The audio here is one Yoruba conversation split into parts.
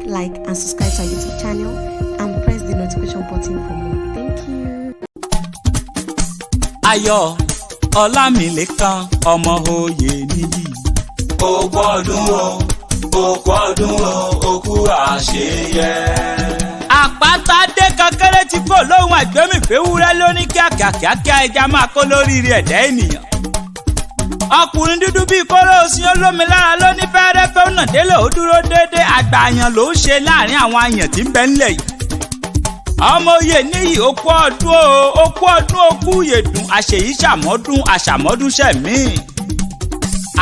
like and subscribe to our YouTube channel and press the notification button for more. Thank you. Ayọ̀ Ọlámilékan ọmọ oyè níyì. Òkú ọdún o, òkú àṣeyẹ. Àpáta dé kankéré tí kò lóhùn àgbẹ̀mìfẹ́wúrẹ́ lóní kíákíá ẹja máa kó lórí rí ẹ̀dá ènìyàn. Ọkùnrin dúdú bíi kóró òsín olómi lára ló ní fẹ́rẹ́fẹ́ ó nà délé ó dúró déédéé àgbà àyàn ló ń ṣe láàrin àwọn àyàn tí ń bẹ ńlẹ̀ yìí. Ọmọ oyè níyì òkú ọdún òkú yèdùn àṣèyí àṣàmọ́dún ṣẹ̀mí.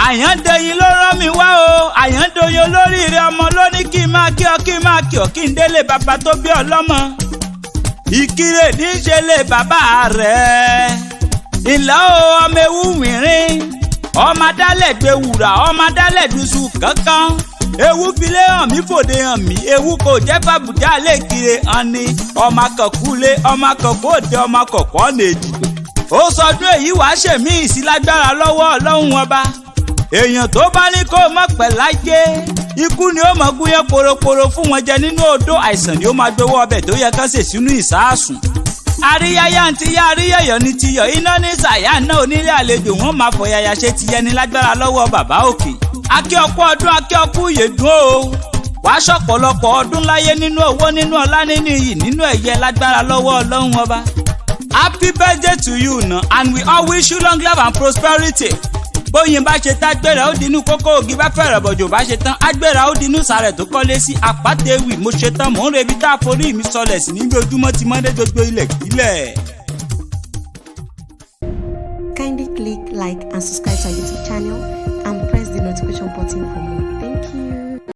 Àyàndẹ̀yìn ló rán mi wá o, àyàndòyìn olóríire ọmọ ló ní kí n máa kí ọ kí n délé bàbá tó bí ọlọ́mọ. Ìkirè ní í ṣe lé bàbá rẹ̀. Ìlà o ọmọ ewu mìíràn, ọmọ adálẹ̀ gbé wùrà, ọmọ adálẹ̀ dùsù kankan. Ewu filé hàn mí fòde hàn mí, ewu kò jẹ́ fàbùjá lè kiri hàn ni. Ọmọ akọ̀kúlé, ọmọ akọ̀kú òde, ọmọ akọ̀kú ọ̀nà èdìgbò. Ó sọdún èyí wàá ṣèmí ìsílágbára lọ́wọ́ Ọlọ́run ọba. Èèyàn tó bá ní kó mọ̀ pẹ̀ láyé, ikú ni ó mọ̀ gúnyán poroporo fún wọn jẹ nínú odó, àìsàn ni ó máa gbowó ọbẹ̀ tó yẹ kán sè sínú ìsáàsùn. Àríyáyá ń tiyá àríyáyọ̀ ní tiyọ̀, iná ní sàyà náà onílé àlejò wọn máa fọyàyà ṣe ti yẹni lágbára lọ́wọ́ bàbá òkè. Akí ọkú ọdún akí ọkú yèdùn o, wàá ṣọ̀pọ̀lọpọ̀ ọdún láyé nínú owó nínú ọlá nínú iyì nínú ẹ̀yẹ lágbára lọ́wọ́ Ọlọ́run ọba. Happy birthday to you na, and we all wish you long life and prosperity. Bóyin bá ṣe tán agbéra ó dinú kókó ògì bá fẹ̀rẹ̀ bọ̀jọ̀ bá ṣe tán agbéra ó dinú sàrẹ̀ tó kọ́lé sí àpáta ewì. Mo ṣe tán mò ń rebi tá a forí mi sọlẹ̀ sí níbi ojúmọ́ ti mọ́dé gbogbo ilẹ̀ kílẹ̀. Kindly click like and subscribe to our YouTube channel and press the notification button for more. Thank you.